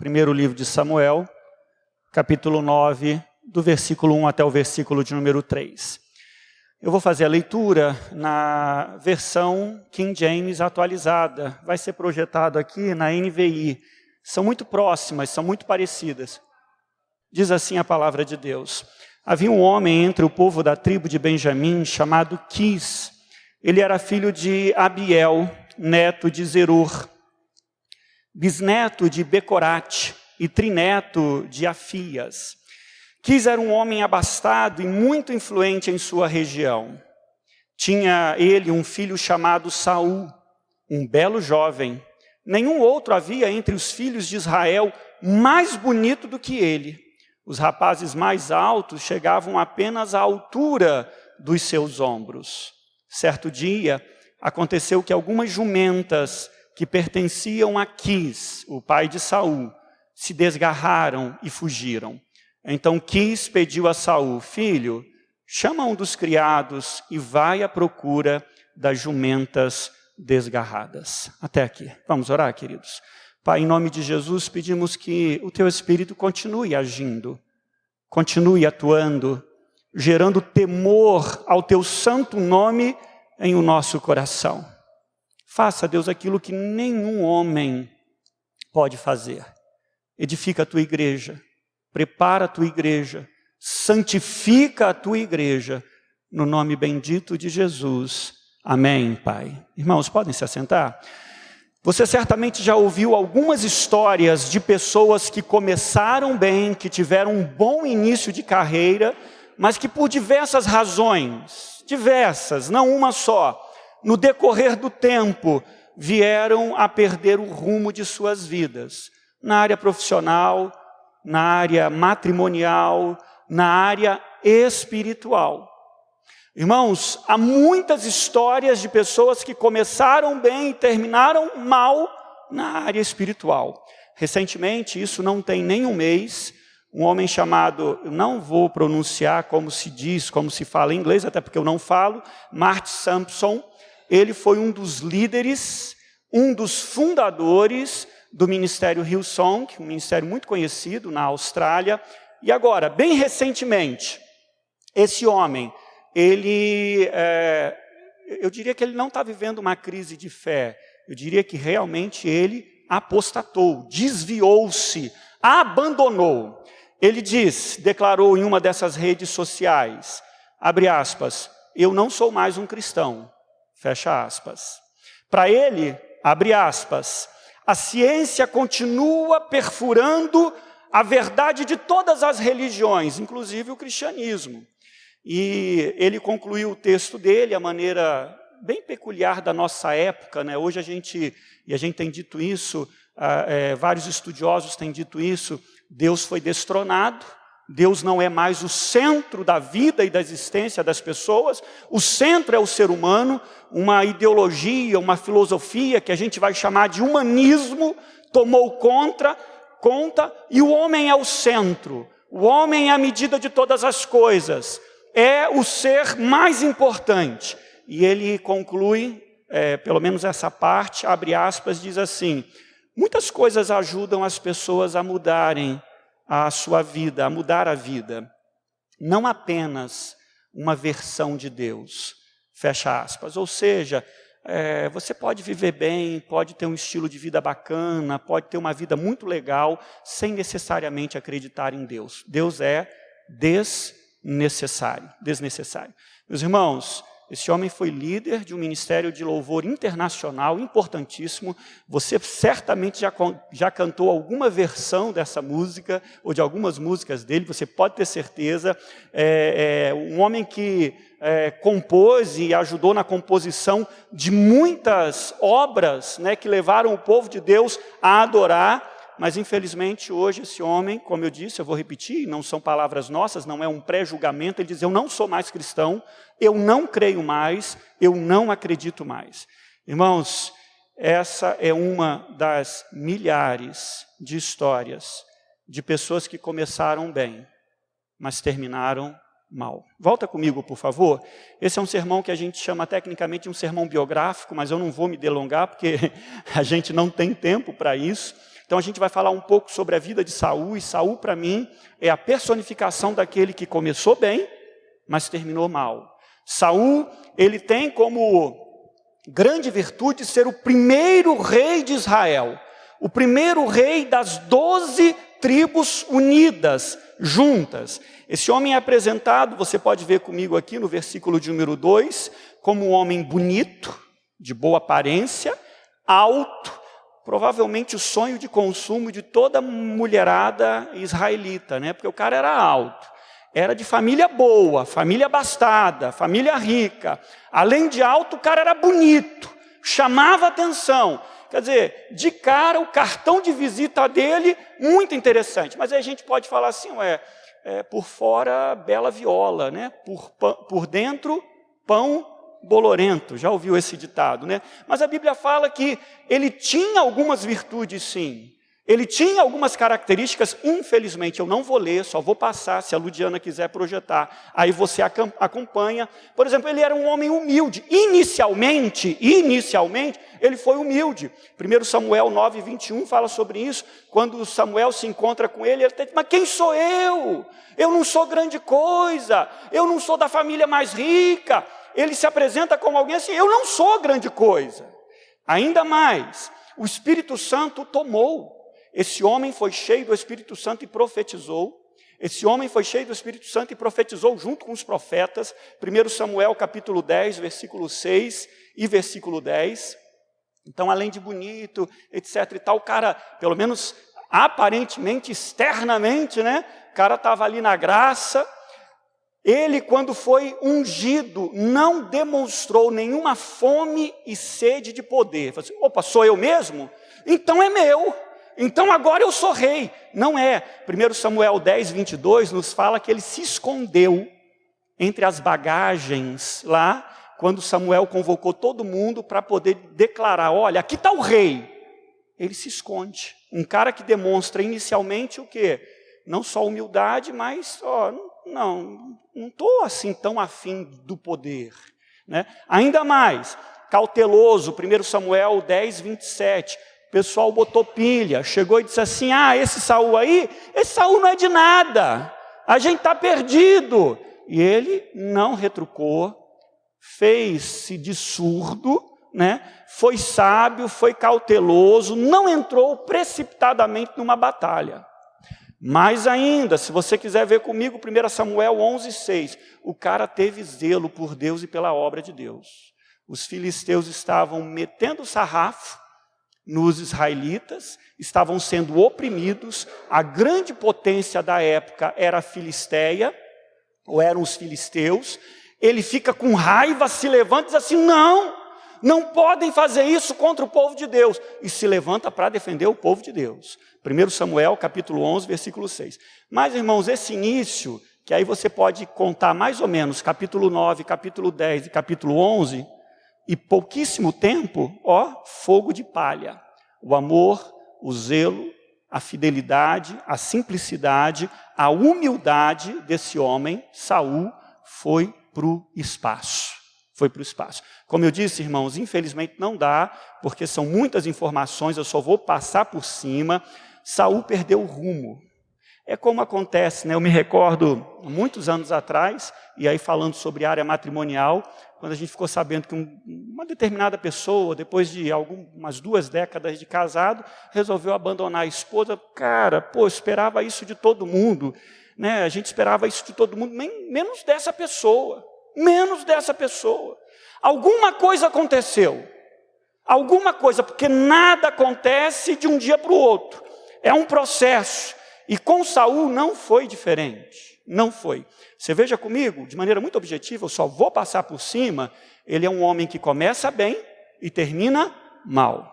Primeiro livro de Samuel, capítulo 9, do versículo 1 até o versículo de número 3. Eu vou fazer a leitura na versão King James atualizada. Vai ser projetado aqui na NVI. São muito próximas, são muito parecidas. Diz assim a palavra de Deus. Havia um homem entre o povo da tribo de Benjamim chamado Quis. Ele era filho de Abiel, neto de Zerur, bisneto de Becorate e trineto de Afias. Quis era um homem abastado e muito influente em sua região. Tinha ele um filho chamado Saul, um belo jovem. Nenhum outro havia entre os filhos de Israel mais bonito do que ele. Os rapazes mais altos chegavam apenas à altura dos seus ombros. Certo dia, aconteceu que algumas jumentas que pertenciam a Quis, o pai de Saul, se desgarraram e fugiram. Então Quis pediu a Saul: filho, chama um dos criados e vai à procura das jumentas desgarradas. Até aqui. Vamos orar, queridos? Pai, em nome de Jesus, pedimos que o Teu Espírito continue agindo, continue atuando, gerando temor ao Teu santo nome em o nosso coração. Faça, Deus, aquilo que nenhum homem pode fazer. Edifica a Tua igreja, prepara a Tua igreja, santifica a Tua igreja, no nome bendito de Jesus. Amém, Pai. Irmãos, podem se assentar? Você certamente já ouviu algumas histórias de pessoas que começaram bem, que tiveram um bom início de carreira, mas que por diversas razões, não uma só, no decorrer do tempo, vieram a perder o rumo de suas vidas. Na área profissional, na área matrimonial, na área espiritual. Irmãos, há muitas histórias de pessoas que começaram bem e terminaram mal na área espiritual. Recentemente, isso não tem nem um mês, um homem chamado, eu não vou pronunciar como se diz, como se fala em inglês, até porque eu não falo, Marty Sampson. Ele foi um dos líderes, um dos fundadores do Ministério Hillsong, um ministério muito conhecido na Austrália. E agora, bem recentemente, esse homem, eu diria que ele não está vivendo uma crise de fé. Eu diria que realmente ele apostatou, desviou-se, abandonou. Ele declarou em uma dessas redes sociais, abre aspas, eu não sou mais um cristão. Fecha aspas. Para ele, abre aspas, a ciência continua perfurando a verdade de todas as religiões, inclusive o cristianismo. E ele concluiu o texto dele, a maneira bem peculiar da nossa época, né? Hoje a gente tem dito isso, vários estudiosos têm dito isso, Deus foi destronado. Deus não é mais o centro da vida e da existência das pessoas, o centro é o ser humano, uma ideologia, uma filosofia que a gente vai chamar de humanismo, tomou conta e o homem é o centro, o homem é a medida de todas as coisas, é o ser mais importante. E ele conclui, pelo menos essa parte, abre aspas, diz assim, muitas coisas ajudam as pessoas a mudarem a sua vida, a mudar a vida. Não apenas uma versão de Deus. Fecha aspas. Ou seja, você pode viver bem, pode ter um estilo de vida bacana, pode ter uma vida muito legal, sem necessariamente acreditar em Deus. Deus é desnecessário. Meus irmãos, esse homem foi líder de um ministério de louvor internacional, importantíssimo. Você certamente já cantou alguma versão dessa música, ou de algumas músicas dele, você pode ter certeza. Um homem que compôs e ajudou na composição de muitas obras, né, que levaram o povo de Deus a adorar. Mas infelizmente hoje esse homem, como eu disse, eu vou repetir, não são palavras nossas, não é um pré-julgamento, ele diz, eu não sou mais cristão, eu não creio mais, eu não acredito mais. Irmãos, essa é uma das milhares de histórias de pessoas que começaram bem, mas terminaram mal. Volta comigo, por favor. Esse é um sermão que a gente chama tecnicamente de um sermão biográfico, mas eu não vou me delongar, porque a gente não tem tempo para isso. Então a gente vai falar um pouco sobre a vida de Saul, e Saul, para mim, é a personificação daquele que começou bem, mas terminou mal. Saul, ele tem como grande virtude ser o primeiro rei de Israel, o primeiro rei das 12 tribos unidas, juntas. Esse homem é apresentado, você pode ver comigo aqui no versículo de número 2, como um homem bonito, de boa aparência, alto, provavelmente o sonho de consumo de toda mulherada israelita, né? Porque o cara era alto, era de família boa, família abastada, família rica. Além de alto, o cara era bonito, chamava atenção. Quer dizer, de cara, o cartão de visita dele, muito interessante. Mas aí a gente pode falar assim, por fora, bela viola, né? Por dentro, pão bolorento. Já ouviu esse ditado, né? Mas a Bíblia fala que ele tinha algumas virtudes, sim. Ele tinha algumas características, infelizmente, eu não vou ler, só vou passar, se a Ludiana quiser projetar. Aí você acompanha. Por exemplo, ele era um homem humilde. Inicialmente, ele foi humilde. 1 Samuel 9, 21 fala sobre isso. Quando Samuel se encontra com ele diz, mas quem sou eu? Eu não sou grande coisa, eu não sou da família mais rica. Ele se apresenta como alguém assim, eu não sou grande coisa. Ainda mais, o Espírito Santo tomou. Esse homem foi cheio do Espírito Santo e profetizou. Esse homem foi cheio do Espírito Santo e profetizou junto com os profetas. 1 Samuel capítulo 10, versículo 6 e versículo 10. Então, além de bonito, etc. e tal, o cara, pelo menos aparentemente, externamente, né? O cara estava ali na graça. Ele, quando foi ungido, não demonstrou nenhuma fome e sede de poder. Falou assim, opa, sou eu mesmo? Então é meu. Então agora eu sou rei. Não é. 1 Samuel 10, 22 nos fala que ele se escondeu entre as bagagens lá, quando Samuel convocou todo mundo para poder declarar, olha, aqui está o rei. Ele se esconde. Um cara que demonstra inicialmente o quê? Não só humildade, mas não estou assim tão afim do poder. Né? Ainda mais, cauteloso, 1 Samuel 10, 27. O pessoal botou pilha, chegou e disse assim, esse Saul aí, esse Saul não é de nada, a gente está perdido. E ele não retrucou, fez-se de surdo, né? Foi sábio, foi cauteloso, não entrou precipitadamente numa batalha. Mais ainda, se você quiser ver comigo, 1 Samuel 11, 6, o cara teve zelo por Deus e pela obra de Deus. Os filisteus estavam metendo sarrafo nos israelitas, estavam sendo oprimidos, a grande potência da época era a Filisteia, ou eram os filisteus. Ele fica com raiva, se levanta e diz assim, não podem fazer isso contra o povo de Deus, e se levanta para defender o povo de Deus. 1 Samuel capítulo 11, versículo 6. Mas, irmãos, esse início, que aí você pode contar mais ou menos, capítulo 9, capítulo 10 e capítulo 11, e pouquíssimo tempo, fogo de palha. O amor, o zelo, a fidelidade, a simplicidade, a humildade desse homem, Saul, foi para o espaço. Como eu disse, irmãos, infelizmente não dá, porque são muitas informações, eu só vou passar por cima. Saul perdeu o rumo. É como acontece, né? Eu me recordo, muitos anos atrás, e aí falando sobre área matrimonial, quando a gente ficou sabendo que uma determinada pessoa, depois de umas 2 décadas de casado, resolveu abandonar a esposa. Cara, eu esperava isso de todo mundo, né? A gente esperava isso de todo mundo, menos dessa pessoa. Alguma coisa aconteceu. Porque nada acontece de um dia para o outro. É um processo. E com Saul não foi diferente. Não foi. Você veja comigo, de maneira muito objetiva, eu só vou passar por cima. Ele é um homem que começa bem e termina mal.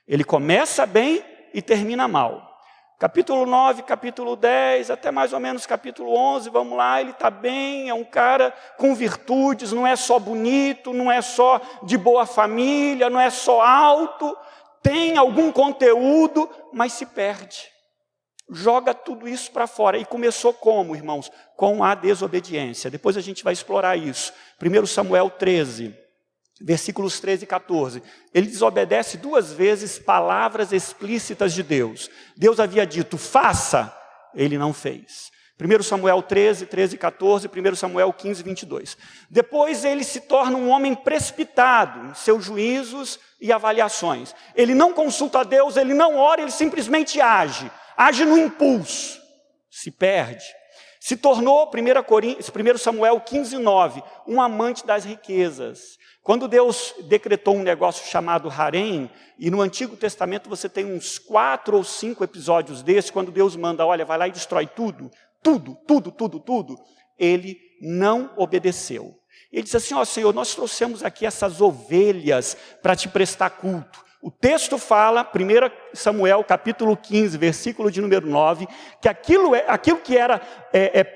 Ele começa bem e termina mal. Capítulo 9, capítulo 10, até mais ou menos capítulo 11, vamos lá, ele está bem, é um cara com virtudes, não é só bonito, não é só de boa família, não é só alto, tem algum conteúdo, mas se perde. Joga tudo isso para fora. E começou como, irmãos? Com a desobediência. Depois a gente vai explorar isso. 1 Samuel 13. versículos 13 e 14. Ele desobedece 2 vezes palavras explícitas de Deus. Deus havia dito, faça, ele não fez. 1 Samuel 13, 13 e 14, 1 Samuel 15, 22. Depois ele se torna um homem precipitado em seus juízos e avaliações. Ele não consulta a Deus, ele não ora, ele simplesmente age. Age no impulso, se perde. Se tornou, 1 Samuel 15, 9, um amante das riquezas. Quando Deus decretou um negócio chamado harém, e no Antigo Testamento você tem uns 4 ou 5 episódios desses, quando Deus manda, olha, vai lá e destrói tudo, ele não obedeceu. Ele disse assim, ó Senhor, nós trouxemos aqui essas ovelhas para te prestar culto. O texto fala, 1 Samuel capítulo 15, versículo de número 9, que aquilo que era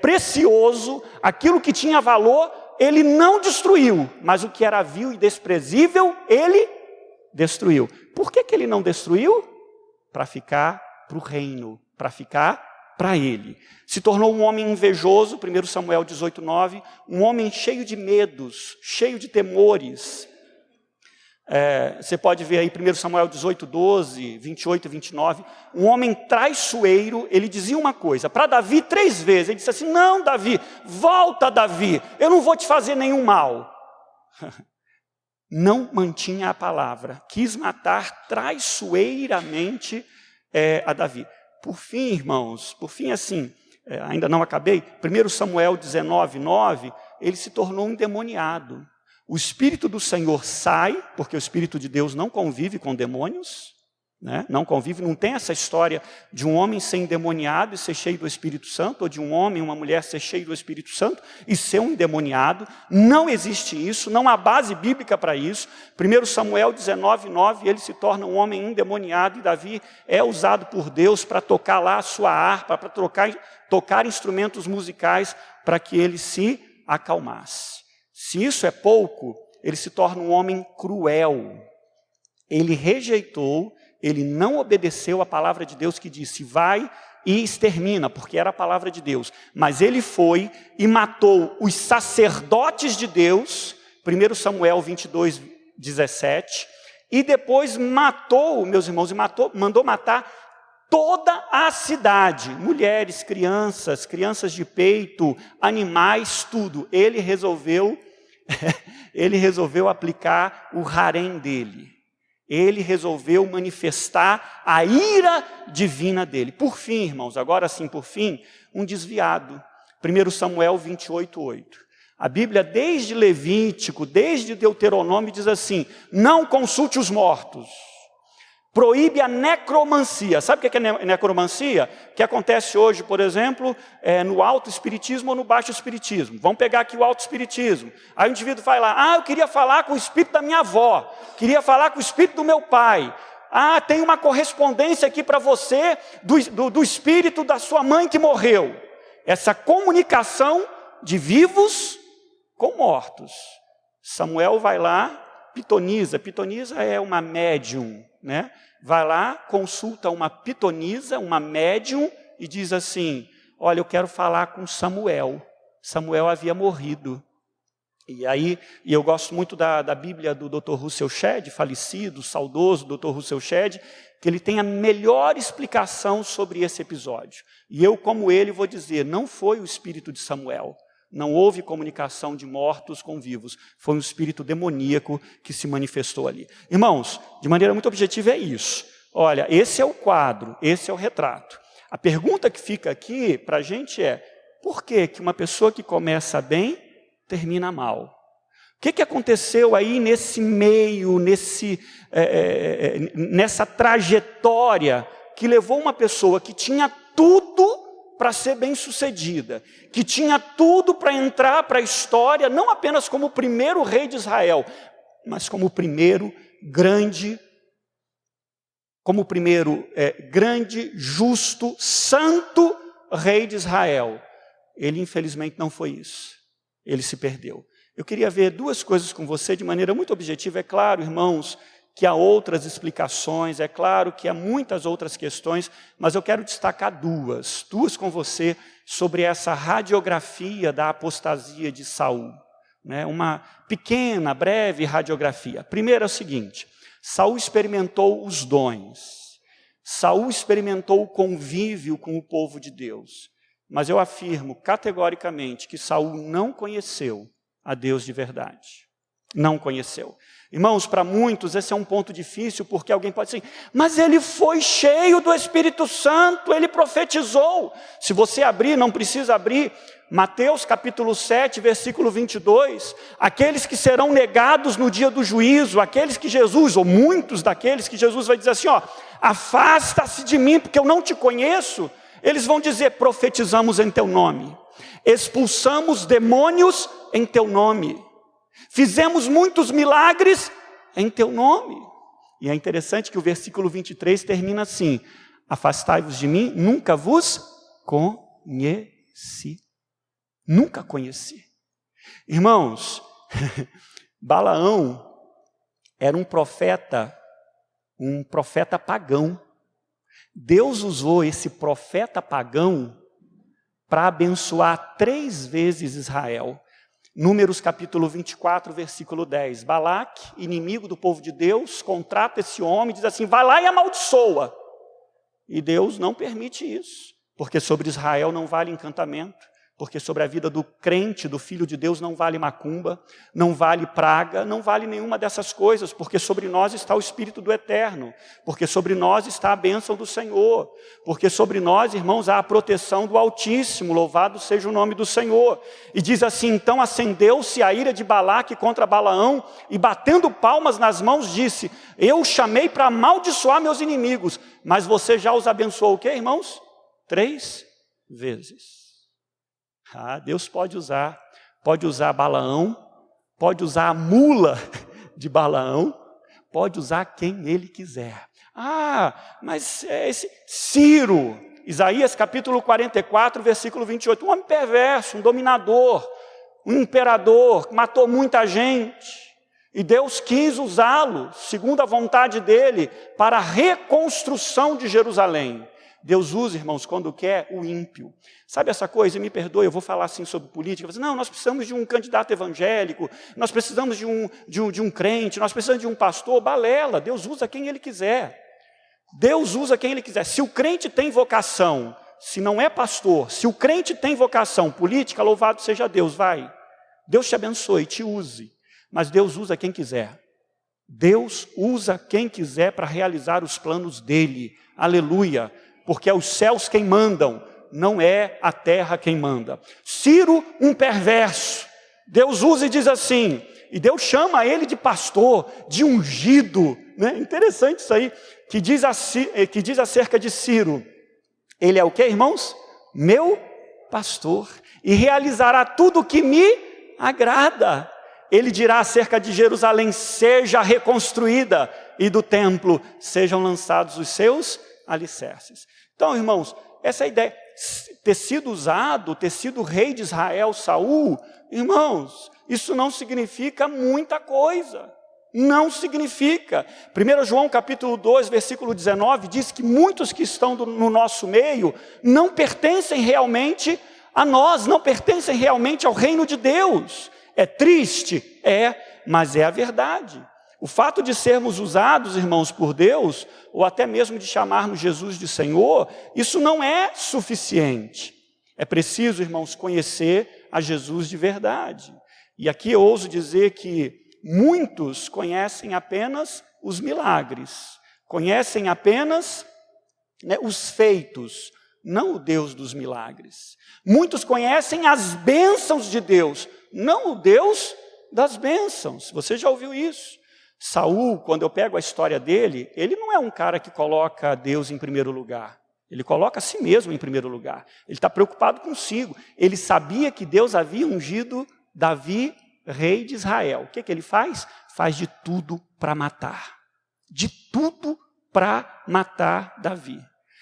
precioso, aquilo que tinha valor, ele não destruiu, mas o que era vil e desprezível, ele destruiu. Por que ele não destruiu? Para ficar para o reino, para ficar para ele. Se tornou um homem invejoso, 1 Samuel 18, 9, um homem cheio de medos, cheio de temores. Você pode ver aí 1 Samuel 18, 12, 28 e 29, um homem traiçoeiro. Ele dizia uma coisa, para Davi 3 vezes, ele disse assim, não Davi, volta Davi, eu não vou te fazer nenhum mal. Não mantinha a palavra, quis matar traiçoeiramente a Davi. Por fim, irmãos, assim, ainda não acabei, 1 Samuel 19, 9, ele se tornou um endemoniado. O Espírito do Senhor sai, porque o Espírito de Deus não convive com demônios, né? Não convive, não tem essa história de um homem ser endemoniado e ser cheio do Espírito Santo, ou de um homem, uma mulher ser cheio do Espírito Santo e ser um endemoniado. Não existe isso, não há base bíblica para isso. 1 Samuel 19, 9, ele se torna um homem endemoniado e Davi é usado por Deus para tocar lá a sua harpa, para tocar instrumentos musicais para que ele se acalmasse. Se isso é pouco, ele se torna um homem cruel. Ele rejeitou, ele não obedeceu a palavra de Deus que disse, vai e extermina, porque era a palavra de Deus. Mas ele foi e matou os sacerdotes de Deus, 1 Samuel 22, 17, e depois matou, meus irmãos, mandou matar toda a cidade, mulheres, crianças de peito, animais, tudo. Ele resolveu aplicar o harém dele. Ele resolveu manifestar a ira divina dele. Por fim, irmãos, agora sim, por fim, um desviado. 1 Samuel 28, 8. A Bíblia, desde Levítico, desde Deuteronômio, diz assim, não consulte os mortos. Proíbe a necromancia. Sabe o que é necromancia? Que acontece hoje, por exemplo, no alto espiritismo ou no baixo espiritismo. Vamos pegar aqui o alto espiritismo. Aí o indivíduo vai lá, eu queria falar com o espírito da minha avó, queria falar com o espírito do meu pai. Tem uma correspondência aqui para você do espírito da sua mãe que morreu. Essa comunicação de vivos com mortos. Samuel vai lá, pitonisa é uma médium, né? Vai lá, consulta uma pitonisa, uma médium, e diz assim, olha, eu quero falar com Samuel. Samuel havia morrido. E eu gosto muito da Bíblia do Dr. Russell Shedd, falecido, saudoso Dr. Russell Shedd, que ele tem a melhor explicação sobre esse episódio. E eu, como ele, vou dizer, não foi o espírito de Samuel. Não houve comunicação de mortos com vivos. Foi um espírito demoníaco que se manifestou ali. Irmãos, de maneira muito objetiva é isso. Olha, esse é o quadro, esse é o retrato. A pergunta que fica aqui para a gente é, por que uma pessoa que começa bem, termina mal? O que aconteceu aí nesse meio, nessa trajetória que levou uma pessoa que tinha tudo para ser bem-sucedida, que tinha tudo para entrar para a história, não apenas como o primeiro rei de Israel, mas como o primeiro grande, justo, santo rei de Israel. Ele, infelizmente, não foi isso. Ele se perdeu. Eu queria ver 2 coisas com você de maneira muito objetiva. É claro, irmãos, que há outras explicações, é claro que há muitas outras questões, mas eu quero destacar duas com você sobre essa radiografia da apostasia de Saul. né, uma pequena, breve radiografia. Primeiro é o seguinte: Saul experimentou os dons, Saul experimentou o convívio com o povo de Deus, mas eu afirmo categoricamente que Saul não conheceu a Deus de verdade. Não conheceu. Irmãos, para muitos esse é um ponto difícil, porque alguém pode dizer, mas ele foi cheio do Espírito Santo, ele profetizou. Se você abrir, não precisa abrir, Mateus capítulo 7, versículo 22, aqueles que serão negados no dia do juízo, aqueles que Jesus, ou muitos daqueles que Jesus vai dizer assim, ó, afasta-se de mim, porque eu não te conheço. Eles vão dizer, profetizamos em teu nome, expulsamos demônios em teu nome, fizemos muitos milagres em teu nome. E é interessante que o versículo 23 termina assim, afastai-vos de mim, nunca vos conheci. Nunca conheci. Irmãos, Balaão era um profeta pagão. Deus usou esse profeta pagão para abençoar 3 vezes Israel. Números capítulo 24, versículo 10. Balaque, inimigo do povo de Deus, contrata esse homem e diz assim, vai lá e amaldiçoa. E Deus não permite isso, porque sobre Israel não vale encantamento, porque sobre a vida do crente, do filho de Deus, não vale macumba, não vale praga, não vale nenhuma dessas coisas, porque sobre nós está o Espírito do Eterno, porque sobre nós está a bênção do Senhor, porque sobre nós, irmãos, há a proteção do Altíssimo, louvado seja o nome do Senhor. E diz assim, então acendeu-se a ira de Balaque contra Balaão, e batendo palmas nas mãos, disse, eu chamei para amaldiçoar meus inimigos, mas você já os abençoou o quê, irmãos? 3 vezes. Deus pode usar Balaão, pode usar a mula de Balaão, pode usar quem ele quiser. Mas esse Ciro, Isaías capítulo 44, versículo 28, um homem perverso, um dominador, um imperador, matou muita gente, e Deus quis usá-lo, segundo a vontade dele, para a reconstrução de Jerusalém. Deus usa, irmãos, quando quer, o ímpio. Sabe essa coisa, me perdoe, eu vou falar assim sobre política, não, nós precisamos de um candidato evangélico, nós precisamos de um crente, nós precisamos de um pastor, balela, Deus usa quem ele quiser. Deus usa quem ele quiser. Se o crente tem vocação, se não é pastor, se o crente tem vocação política, louvado seja Deus, vai. Deus te abençoe, te use, mas Deus usa quem quiser. Deus usa quem quiser para realizar os planos dele, aleluia. Porque é os céus quem mandam, não é a terra quem manda. Ciro, um perverso, Deus usa e diz assim, e Deus chama ele de pastor, de ungido, né? Interessante isso aí, que diz acerca de Ciro, ele é o que, irmãos? Meu pastor, e realizará tudo o que me agrada. Ele dirá acerca de Jerusalém, seja reconstruída, e do templo sejam lançados os seus alicerces. Então, irmãos, essa ideia, ter sido usado, ter sido rei de Israel, Saul, irmãos, isso não significa muita coisa. Não significa. 1 João capítulo 2, versículo 19, diz que muitos que estão no nosso meio não pertencem realmente a nós, não pertencem realmente ao reino de Deus. É triste? Mas é a verdade. O fato de sermos usados, irmãos, por Deus, ou até mesmo de chamarmos Jesus de Senhor, isso não é suficiente. É preciso, irmãos, conhecer a Jesus de verdade. E aqui eu ouso dizer que muitos conhecem apenas os milagres, conhecem apenas os feitos, não o Deus dos milagres. Muitos conhecem as bênçãos de Deus, não o Deus das bênçãos. Você já ouviu isso? Saul, quando eu pego a história dele, ele não é um cara que coloca Deus em primeiro lugar. Ele coloca a si mesmo em primeiro lugar. Ele está preocupado consigo. Ele sabia que Deus havia ungido Davi, rei de Israel. O que ele faz? Faz de tudo para matar. De tudo para matar Davi.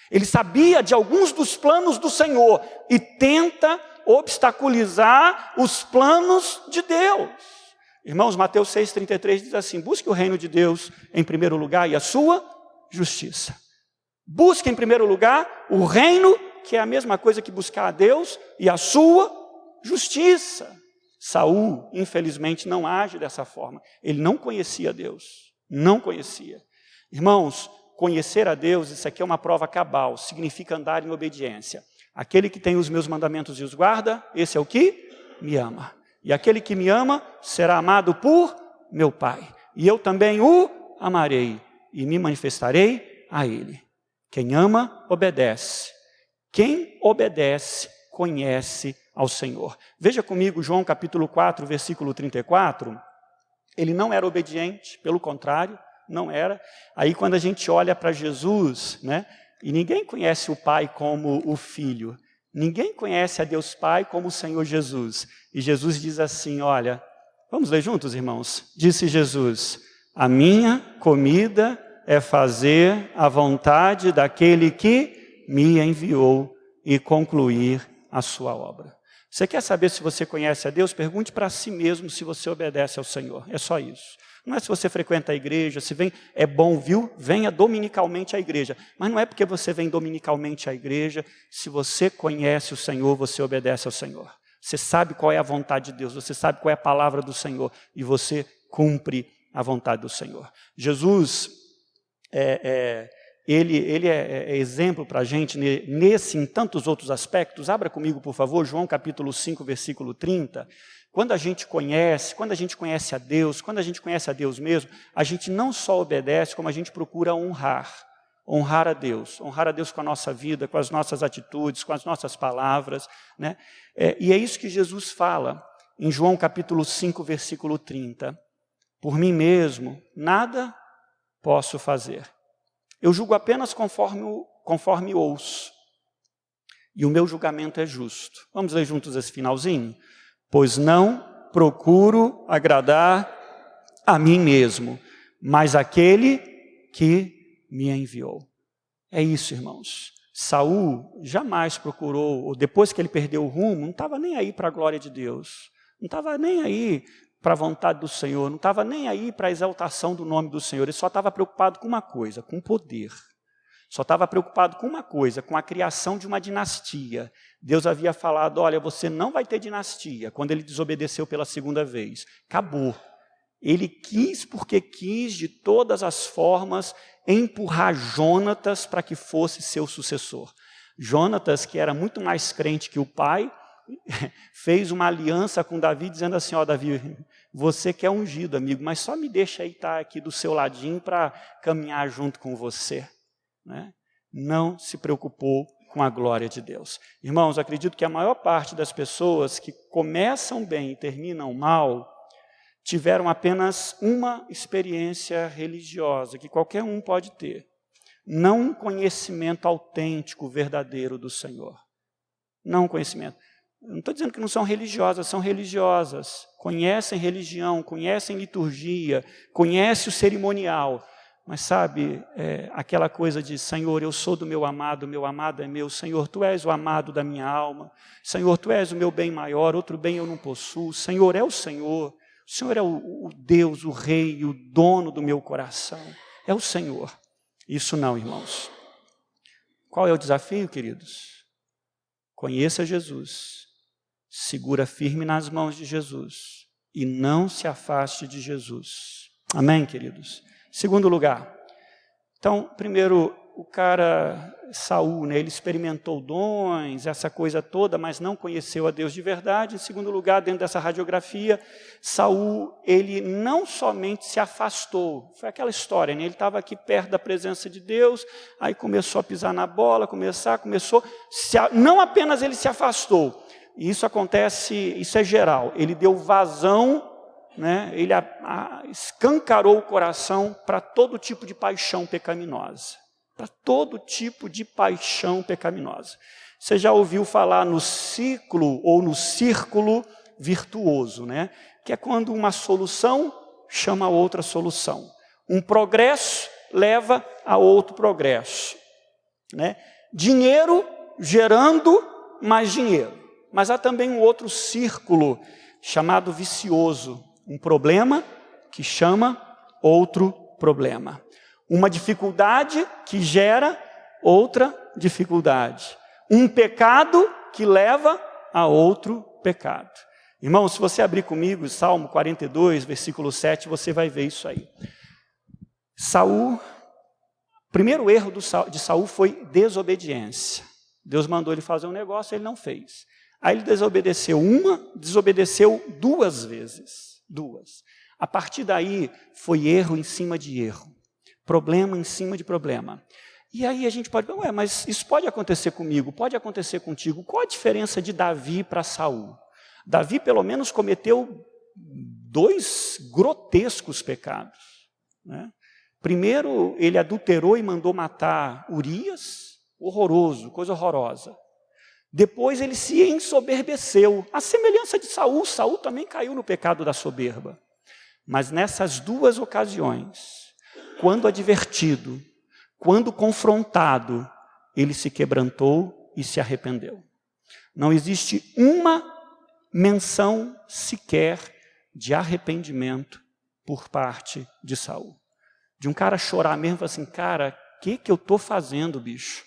Ele sabia de alguns dos planos do Senhor e tenta obstaculizar os planos de Deus. Irmãos, Mateus 6,33 diz assim, busque o reino de Deus em primeiro lugar e a sua justiça. Busque em primeiro lugar o reino, que é a mesma coisa que buscar a Deus, e a sua justiça. Saul, infelizmente, não age dessa forma. Ele não conhecia Deus, não conhecia. Irmãos, conhecer a Deus, isso aqui é uma prova cabal, significa andar em obediência. Aquele que tem os meus mandamentos e os guarda, esse é o que me ama. E aquele que me ama será amado por meu Pai. E eu também o amarei e me manifestarei a ele. Quem ama, obedece. Quem obedece, conhece ao Senhor. Veja comigo João capítulo 4, versículo 34. Ele não era obediente, pelo contrário, não era. Aí quando a gente olha para Jesus, né? E ninguém conhece o Pai como o Filho. Ninguém conhece a Deus Pai como o Senhor Jesus. E Jesus diz assim, olha, vamos ler juntos, irmãos? Disse Jesus, a minha comida é fazer a vontade daquele que me enviou e concluir a sua obra. Você quer saber se você conhece a Deus? Pergunte para si mesmo se você obedece ao Senhor. É só isso. Não é se você frequenta a igreja, se vem, é bom, viu? Venha dominicalmente à igreja. Mas não é porque você vem dominicalmente à igreja, se você conhece o Senhor, você obedece ao Senhor. Você sabe qual é a vontade de Deus, você sabe qual é a palavra do Senhor, e você cumpre a vontade do Senhor. Jesus, ele é exemplo para a gente nesse e em tantos outros aspectos. Abra comigo, por favor, João capítulo 5, versículo 30. Quando a gente conhece a Deus, quando a gente conhece a Deus mesmo, a gente não só obedece, como a gente procura honrar a Deus com a nossa vida, com as nossas atitudes, com as nossas palavras, né? E é isso que Jesus fala em João capítulo 5, versículo 30. Por mim mesmo, nada posso fazer. Eu julgo apenas conforme ouço, e o meu julgamento é justo. Vamos ler juntos esse finalzinho? Pois não procuro agradar a mim mesmo, mas aquele que me enviou. É isso, irmãos. Saul jamais procurou, ou depois que ele perdeu o rumo, não estava nem aí para a glória de Deus, não estava nem aí para a vontade do Senhor, não estava nem aí para a exaltação do nome do Senhor, ele só estava preocupado com uma coisa, com poder. Só estava preocupado com uma coisa, com a criação de uma dinastia. Deus havia falado, olha, você não vai ter dinastia, quando ele desobedeceu pela segunda vez. Acabou. Ele quis, porque quis, de todas as formas, empurrar Jonatas para que fosse seu sucessor. Jonatas, que era muito mais crente que o pai, fez uma aliança com Davi, dizendo assim, ó Davi, você que é ungido, amigo, mas só me deixa aí estar aqui do seu ladinho para caminhar junto com você. Né? Não se preocupou com a glória de Deus. Irmãos, acredito que a maior parte das pessoas que começam bem e terminam mal, tiveram apenas uma experiência religiosa, que qualquer um pode ter. Não um conhecimento autêntico, verdadeiro do Senhor. Não um conhecimento. Eu não estou dizendo que não são religiosas, são religiosas. Conhecem religião, conhecem liturgia, conhecem o cerimonial. Mas sabe, aquela coisa de, Senhor, eu sou do meu amado é meu. Senhor, Tu és o amado da minha alma. Senhor, Tu és o meu bem maior, outro bem eu não possuo. Senhor é o Senhor. O Senhor é o Deus, o Rei, o dono do meu coração. É o Senhor. Isso não, irmãos. Qual é o desafio, queridos? Conheça Jesus. Segura firme nas mãos de Jesus. E não se afaste de Jesus. Amém, queridos? Segundo lugar, então, primeiro, o cara, Saul, né, ele experimentou dons, essa coisa toda, mas não conheceu a Deus de verdade. Em segundo lugar, dentro dessa radiografia, Saul, ele não somente se afastou, foi aquela história, né, ele estava aqui perto da presença de Deus, aí começou a pisar na bola, não apenas ele se afastou, e isso acontece, isso é geral, ele deu vazão, né, ele escancarou o coração para todo tipo de paixão pecaminosa. Para todo tipo de paixão pecaminosa. Você já ouviu falar no ciclo ou no círculo virtuoso, né? Que é quando uma solução chama a outra solução. Um progresso leva a outro progresso. Né? Dinheiro gerando mais dinheiro. Mas há também um outro círculo chamado vicioso. Um problema que chama outro problema. Uma dificuldade que gera outra dificuldade. Um pecado que leva a outro pecado. Irmão, se você abrir comigo Salmo 42, versículo 7, você vai ver isso aí. Saul, o primeiro erro de Saul foi desobediência. Deus mandou ele fazer um negócio, ele não fez. Aí ele desobedeceu duas vezes. A partir daí, foi erro em cima de erro. Problema em cima de problema. E aí a gente pode pensar, mas isso pode acontecer comigo, pode acontecer contigo. Qual a diferença de Davi para Saul? Davi, pelo menos, cometeu 2 grotescos pecados, né? Primeiro, ele adulterou e mandou matar Urias, horroroso, coisa horrorosa. Depois, ele se ensoberbeceu. A semelhança de Saul, Saul também caiu no pecado da soberba. Mas nessas 2 ocasiões, quando advertido, quando confrontado, ele se quebrantou e se arrependeu. Não existe uma menção sequer de arrependimento por parte de Saul. De um cara chorar mesmo, assim, cara, o que eu estou fazendo, bicho?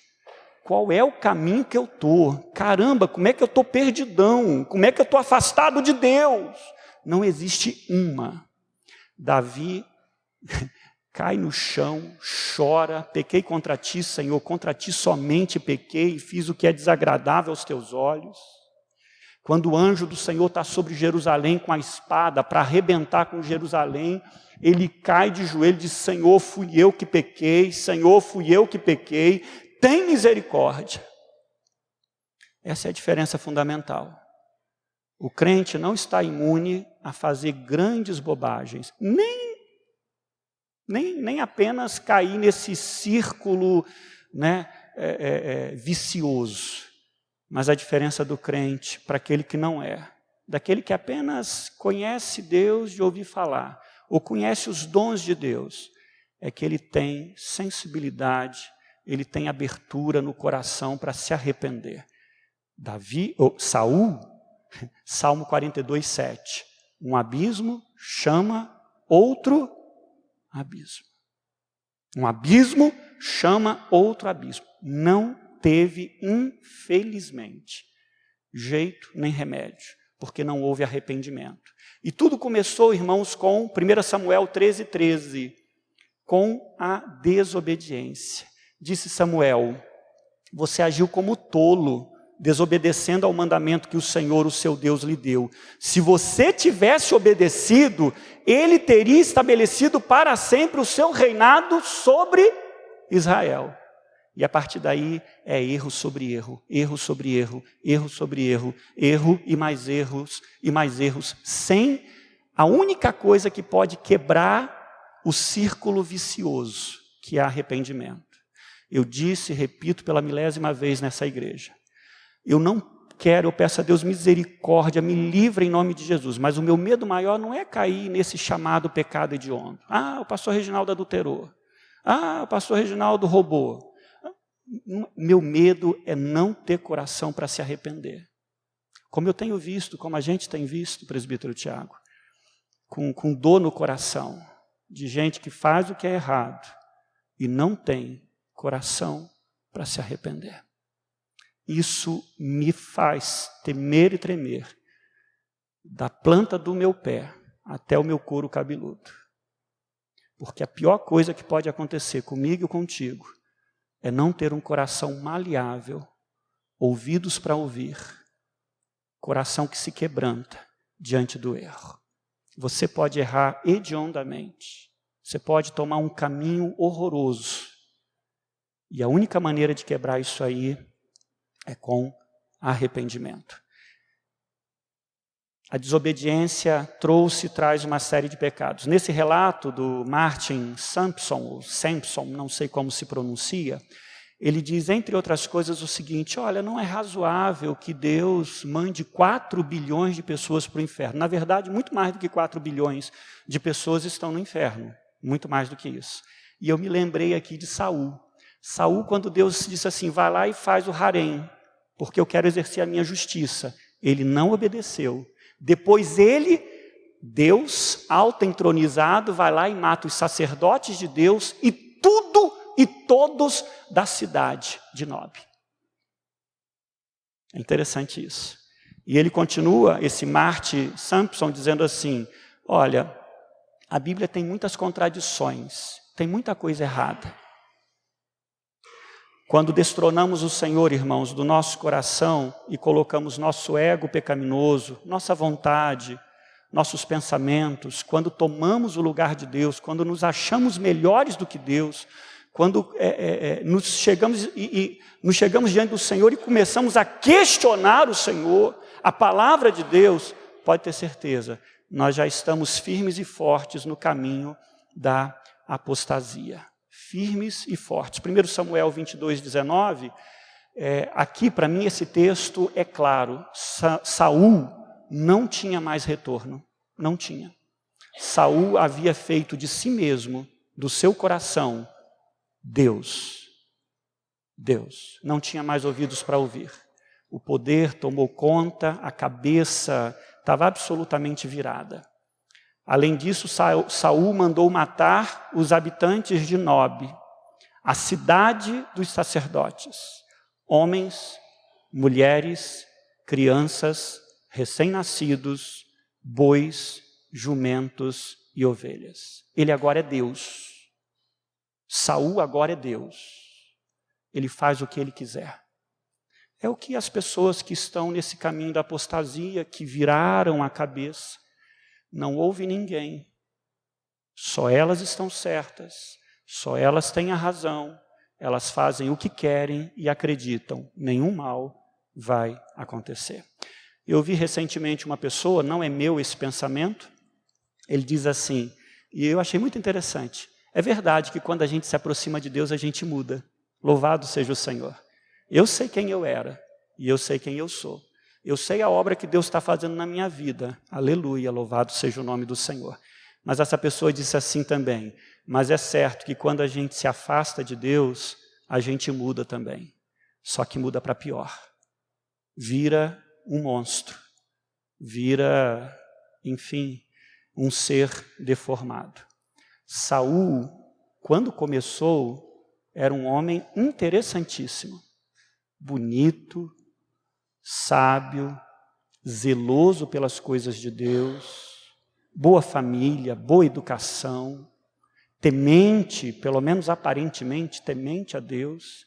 Qual é o caminho que eu estou? Caramba, como é que eu estou perdidão? Como é que eu estou afastado de Deus? Não existe uma. Davi cai no chão, chora, pequei contra ti, Senhor, contra ti somente pequei e fiz o que é desagradável aos teus olhos. Quando o anjo do Senhor está sobre Jerusalém com a espada para arrebentar com Jerusalém, ele cai de joelho e diz, Senhor, fui eu que pequei, Senhor, fui eu que pequei, tem misericórdia. Essa é a diferença fundamental. O crente não está imune a fazer grandes bobagens, nem apenas cair nesse círculo, né, vicioso. Mas a diferença do crente para aquele que não é, daquele que apenas conhece Deus de ouvir falar, ou conhece os dons de Deus, é que ele tem sensibilidade, ele tem abertura no coração para se arrepender. Saul, Salmo 42, 7. Um abismo chama outro abismo. Um abismo chama outro abismo. Não teve, infelizmente, jeito nem remédio, porque não houve arrependimento. E tudo começou, irmãos, com 1 Samuel 13, com a desobediência. Disse Samuel, você agiu como tolo, desobedecendo ao mandamento que o Senhor, o seu Deus, lhe deu. Se você tivesse obedecido, ele teria estabelecido para sempre o seu reinado sobre Israel. E a partir daí é erro sobre erro, erro sobre erro, erro sobre erro, erro e mais erros, sem a única coisa que pode quebrar o círculo vicioso, que é arrependimento. Eu disse e repito pela 1000ª vez nessa igreja, eu peço a Deus misericórdia, me livre em nome de Jesus, mas o meu medo maior não é cair nesse chamado pecado hediondo. O pastor Reginaldo adulterou. O pastor Reginaldo roubou. Meu medo é não ter coração para se arrepender. Como eu tenho visto, como a gente tem visto, presbítero Tiago, com dor no coração, de gente que faz o que é errado e não tem coração para se arrepender. Isso me faz temer e tremer, da planta do meu pé até o meu couro cabeludo. Porque a pior coisa que pode acontecer comigo e contigo é não ter um coração maleável, ouvidos para ouvir, coração que se quebranta diante do erro. Você pode errar hediondamente, você pode tomar um caminho horroroso, e a única maneira de quebrar isso aí é com arrependimento. A desobediência traz uma série de pecados. Nesse relato do Martin Sampson, ou Sampson, não sei como se pronuncia, ele diz, entre outras coisas, o seguinte, olha, não é razoável que Deus mande 4 bilhões de pessoas para o inferno. Na verdade, muito mais do que 4 bilhões de pessoas estão no inferno, muito mais do que isso. E eu me lembrei aqui de Saul. Saul, quando Deus disse assim, vai lá e faz o harém, porque eu quero exercer a minha justiça. Ele não obedeceu. Depois Deus, auto-entronizado, vai lá e mata os sacerdotes de Deus e tudo e todos da cidade de Nob. É interessante isso. E ele continua, esse Marty Sampson, dizendo assim, olha, a Bíblia tem muitas contradições, tem muita coisa errada. Quando destronamos o Senhor, irmãos, do nosso coração e colocamos nosso ego pecaminoso, nossa vontade, nossos pensamentos, quando tomamos o lugar de Deus, quando nos achamos melhores do que Deus, quando nos chegamos diante do Senhor e começamos a questionar o Senhor, a palavra de Deus, pode ter certeza, nós já estamos firmes e fortes no caminho da apostasia. Firmes e fortes. 1 Samuel 22, 19, aqui para mim esse texto é claro. Saul não tinha mais retorno, não tinha. Saul havia feito de si mesmo, do seu coração, Deus. Deus. Não tinha mais ouvidos para ouvir. O poder tomou conta, a cabeça estava absolutamente virada. Além disso, Saul mandou matar os habitantes de Nob, a cidade dos sacerdotes, homens, mulheres, crianças, recém-nascidos, bois, jumentos e ovelhas. Ele agora é Deus. Saul agora é Deus. Ele faz o que ele quiser. É o que as pessoas que estão nesse caminho da apostasia, que viraram a cabeça, não ouve ninguém. Só elas estão certas, só elas têm a razão, elas fazem o que querem e acreditam, nenhum mal vai acontecer. Eu vi recentemente uma pessoa, não é meu esse pensamento, ele diz assim, e eu achei muito interessante, é verdade que quando a gente se aproxima de Deus, a gente muda, louvado seja o Senhor. Eu sei quem eu era e eu sei quem eu sou. Eu sei a obra que Deus está fazendo na minha vida. Aleluia, louvado seja o nome do Senhor. Mas essa pessoa disse assim também, mas é certo que quando a gente se afasta de Deus, a gente muda também. Só que muda para pior. Vira um monstro. Vira, enfim, um ser deformado. Saul, quando começou, era um homem interessantíssimo. Bonito, sábio, zeloso pelas coisas de Deus, boa família, boa educação, temente, pelo menos aparentemente, temente a Deus,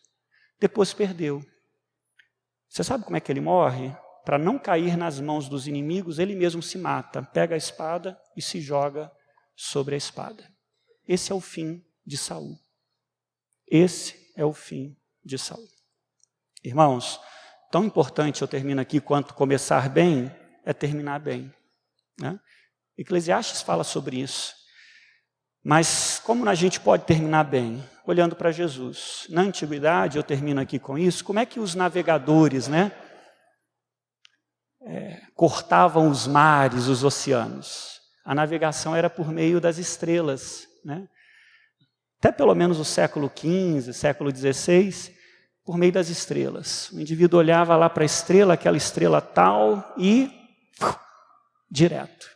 depois perdeu. Você sabe como é que ele morre? Para não cair nas mãos dos inimigos, ele mesmo se mata, pega a espada e se joga sobre a espada. Esse é o fim de Saul. Esse é o fim de Saul. Irmãos, tão importante, eu termino aqui, quanto começar bem, é terminar bem. Né? Eclesiastes fala sobre isso. Mas como a gente pode terminar bem? Olhando para Jesus. Na antiguidade, eu termino aqui com isso, como é que os navegadores, cortavam os mares, os oceanos? A navegação era por meio das estrelas. Até pelo menos o século XV, século XVI, por meio das estrelas. O indivíduo olhava lá para a estrela, aquela estrela tal, e direto.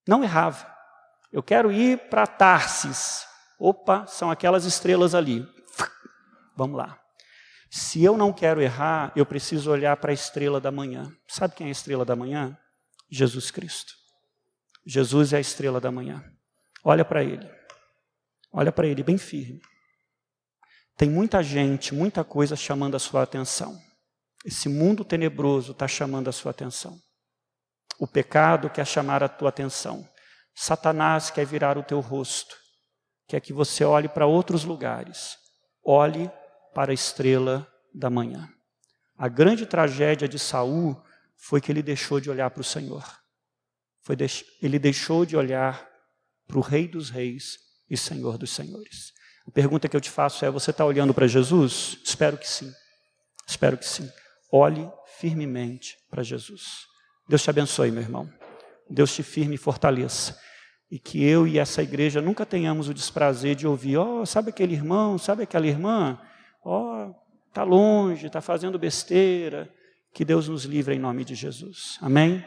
Não errava. Eu quero ir para Tarsis. Opa, são aquelas estrelas ali. Vamos lá. Se eu não quero errar, eu preciso olhar para a estrela da manhã. Sabe quem é a estrela da manhã? Jesus Cristo. Jesus é a estrela da manhã. Olha para ele. Olha para ele bem firme. Tem muita gente, muita coisa chamando a sua atenção. Esse mundo tenebroso está chamando a sua atenção. O pecado quer chamar a tua atenção. Satanás quer virar o teu rosto. Quer que você olhe para outros lugares. Olhe para a estrela da manhã. A grande tragédia de Saul foi que ele deixou de olhar para o Senhor. Ele deixou de olhar para o Rei dos Reis e Senhor dos Senhores. A pergunta que eu te faço é, você está olhando para Jesus? Espero que sim. Espero que sim. Olhe firmemente para Jesus. Deus te abençoe, meu irmão. Deus te firme e fortaleça. E que eu e essa igreja nunca tenhamos o desprazer de ouvir, sabe aquele irmão, sabe aquela irmã? Está longe, está fazendo besteira. Que Deus nos livre em nome de Jesus. Amém?